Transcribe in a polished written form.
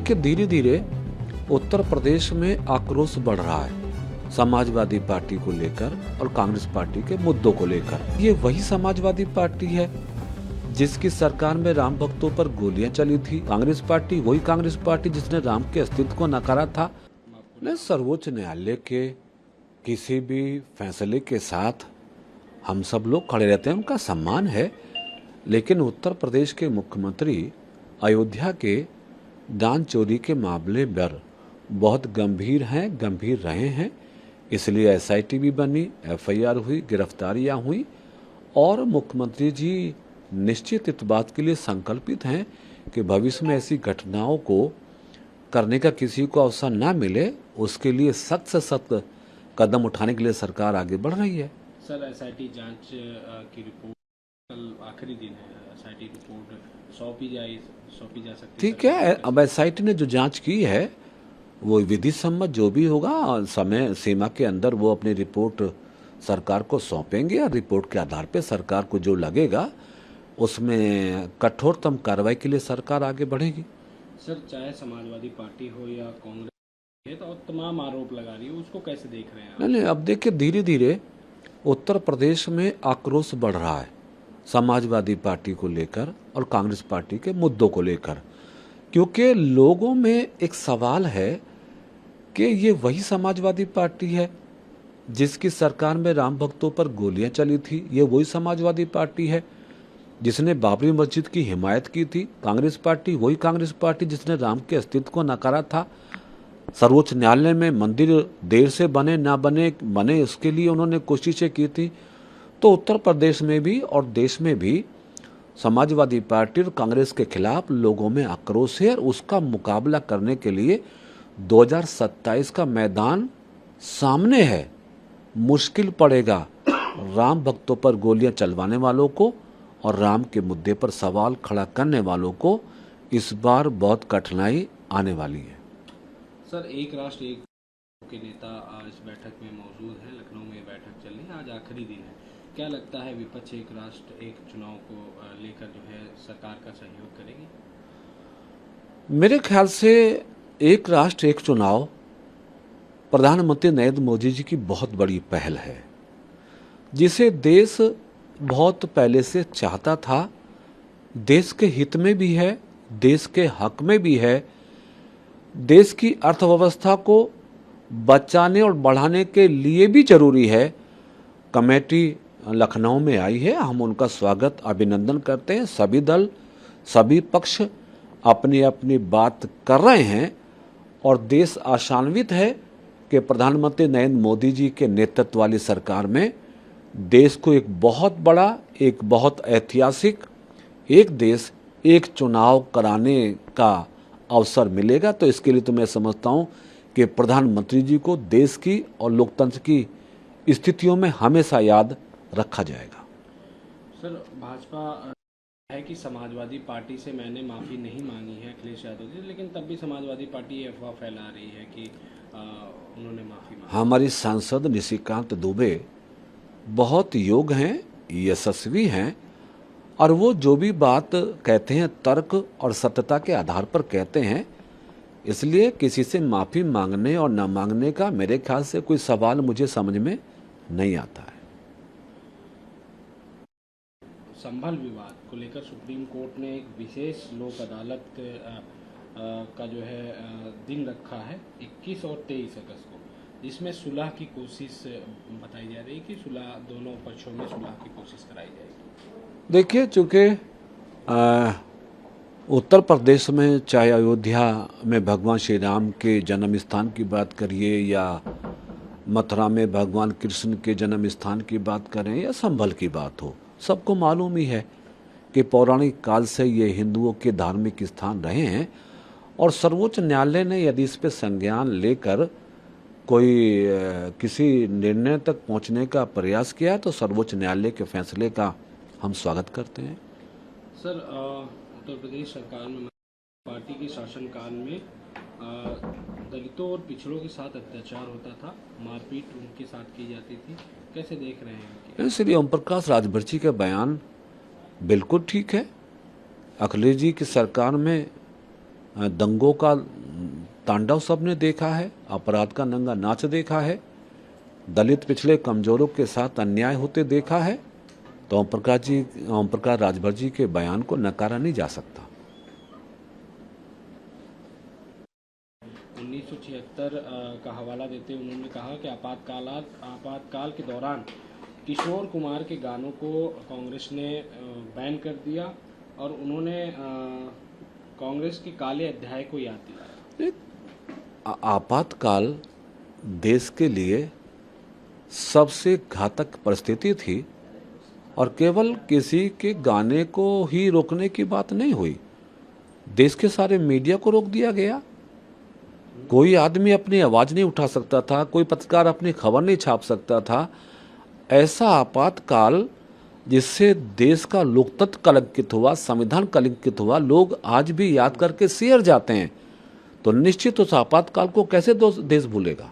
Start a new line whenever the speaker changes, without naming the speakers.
देखिए, धीरे धीरे उत्तर प्रदेश में आक्रोश बढ़ रहा है समाजवादी पार्टी को लेकर और कांग्रेस पार्टी के मुद्दों को लेकर। ये वही समाजवादी पार्टी है जिसकी सरकार में राम भक्तों पर गोलियां चली थी। कांग्रेस पार्टी वही कांग्रेस पार्टी जिसने राम के अस्तित्व को नकारा था। सर्वोच्च न्यायालय के किसी भी फैसले के साथ हम सब लोग खड़े रहते हैं, उनका सम्मान है। लेकिन उत्तर प्रदेश के मुख्यमंत्री अयोध्या के दान चोरी के मामले पर बहुत गंभीर रहे हैं। इसलिए एसआईटी भी बनी, एफआईआर हुई, गिरफ्तारियां हुई और मुख्यमंत्री जी निश्चित इस बात के लिए संकल्पित हैं कि भविष्य में ऐसी घटनाओं को करने का किसी को अवसर ना मिले, उसके लिए सख्त से सख्त कदम उठाने के लिए सरकार आगे बढ़ रही है।
सर, एसआईटी जांच की रिपोर्ट कल आखिरी दिन है, एसआईटी रिपोर्ट सौंपी जा सकती है।
ठीक है, अब एसआईटी ने जो जांच की है वो विधि सम्मत जो भी होगा समय सीमा के अंदर वो अपनी रिपोर्ट सरकार को सौंपेंगे और रिपोर्ट के आधार पर सरकार को जो लगेगा उसमें कठोरतम कार्रवाई के लिए सरकार आगे बढ़ेगी।
सर, चाहे समाजवादी पार्टी हो या कांग्रेस, तो तमाम आरोप लगा रही है, उसको कैसे देख रहे हैं?
नहीं, अब देखिए, धीरे धीरे उत्तर प्रदेश में आक्रोश बढ़ रहा है समाजवादी पार्टी को लेकर और कांग्रेस पार्टी के मुद्दों को लेकर, क्योंकि लोगों में एक सवाल है कि ये वही समाजवादी पार्टी है जिसकी सरकार में राम भक्तों पर गोलियां चली थी। ये वही समाजवादी पार्टी है जिसने बाबरी मस्जिद की हिमायत की थी। कांग्रेस पार्टी वही कांग्रेस पार्टी जिसने राम के अस्तित्व को नकारा था। सर्वोच्च न्यायालय में मंदिर देर से बने ना बने उसके लिए उन्होंने कोशिशें की थी। तो उत्तर प्रदेश में भी और देश में भी समाजवादी पार्टी और कांग्रेस के खिलाफ लोगों में आक्रोश है और उसका मुकाबला करने के लिए 2027 का मैदान सामने है। मुश्किल पड़ेगा राम भक्तों पर गोलियां चलवाने वालों को और राम के मुद्दे पर सवाल खड़ा करने वालों को इस बार बहुत कठिनाई आने वाली है।
सर, एक राष्ट्र एक के नेता इस बैठक में मौजूद हैं। लखनऊ में बैठक चल रही है, आज आखिरी दिन है। क्या लगता है विपक्ष एक राष्ट्र एक चुनाव को लेकर जो है सरकार का सहयोग करेगी?
मेरे ख्याल से एक राष्ट्र एक चुनाव प्रधानमंत्री नरेंद्र मोदी जी की बहुत बड़ी पहल है, जिसे देश बहुत पहले से चाहता था। देश के हित में भी है, देश के हक में भी है। देश की अर्थव्यवस्था को बचाने और बढ़ाने के लिए भी जरूरी है। कमेटी लखनऊ में आई है, हम उनका स्वागत अभिनंदन करते हैं। सभी दल सभी पक्ष अपनी अपनी बात कर रहे हैं और देश आशान्वित है कि प्रधानमंत्री नरेंद्र मोदी जी के नेतृत्व वाली सरकार में देश को एक बहुत बड़ा, एक बहुत ऐतिहासिक, एक देश एक चुनाव कराने का अवसर मिलेगा। तो इसके लिए तो मैं समझता हूं कि प्रधानमंत्री जी को देश की और लोकतंत्र की स्थितियों में हमेशा याद रखा जाएगा।
सर, भाजपा है कि समाजवादी पार्टी से मैंने माफ़ी नहीं मांगी है अखिलेश यादव जी, लेकिन तब भी समाजवादी पार्टी अफवाह फैला रही है कि उन्होंने माफ़ी मांगी।
हमारी सांसद निशिकांत दुबे बहुत योग्य हैं, यशस्वी हैं और वो जो भी बात कहते हैं तर्क और सत्यता के आधार पर कहते हैं। इसलिए किसी से माफ़ी मांगने और न मांगने का मेरे ख्याल से कोई सवाल मुझे समझ में नहीं आता है।
संभल विवाद को लेकर सुप्रीम कोर्ट ने एक विशेष लोक अदालत का जो है दिन रखा है 21 और 23 अगस्त को, जिसमें सुलह की कोशिश बताई जा रही है कि सुलह दोनों पक्षों में सुलह की कोशिश कराई जाएगी।
देखिए, चूँकि उत्तर प्रदेश में चाहे अयोध्या में भगवान श्री राम के जन्म स्थान की बात करिए या मथुरा में भगवान कृष्ण के जन्म स्थान की बात करें या संभल की बात हो, सबको मालूम ही है कि पौराणिक काल से ये हिंदुओं के धार्मिक स्थान रहे हैं। और सर्वोच्च न्यायालय ने यदि इस पर संज्ञान लेकर कोई किसी निर्णय तक पहुंचने का प्रयास किया है तो सर्वोच्च न्यायालय के फैसले का हम स्वागत करते हैं।
सर, उत्तर प्रदेश सरकार में पार्टी के शासनकाल में दलितों और पिछड़ों के साथ अत्याचार होता था, मारपीट उनके साथ की जाती थी, कैसे देख रहे हैं?
श्री ओम प्रकाश राजभर का बयान बिल्कुल ठीक है। अखिलेश जी की सरकार में दंगों का तांडव सबने देखा है, अपराध का नंगा नाच देखा है, दलित पिछड़े कमजोरों के साथ अन्याय होते देखा है, तो ओम प्रकाश राजभर जी के बयान को नकारा नहीं जा सकता।
1976 का हवाला देते हुए उन्होंने कहा कि आपातकाल के दौरान किशोर कुमार के गानों को कांग्रेस ने बैन कर दिया और उन्होंने कांग्रेस के काले अध्याय को याद दिलाया।
आपातकाल देश के लिए सबसे घातक परिस्थिति थी और केवल किसी के गाने को ही रोकने की बात नहीं हुई, देश के सारे मीडिया को रोक दिया गया। कोई आदमी अपनी आवाज़ नहीं उठा सकता था, कोई पत्रकार अपनी खबर नहीं छाप सकता था। ऐसा आपातकाल जिससे देश का लोकतंत्र कलंकित हुआ, संविधान कलंकित हुआ, लोग आज भी याद करके सिहर जाते हैं। तो निश्चित उस आपातकाल को कैसे देश भूलेगा।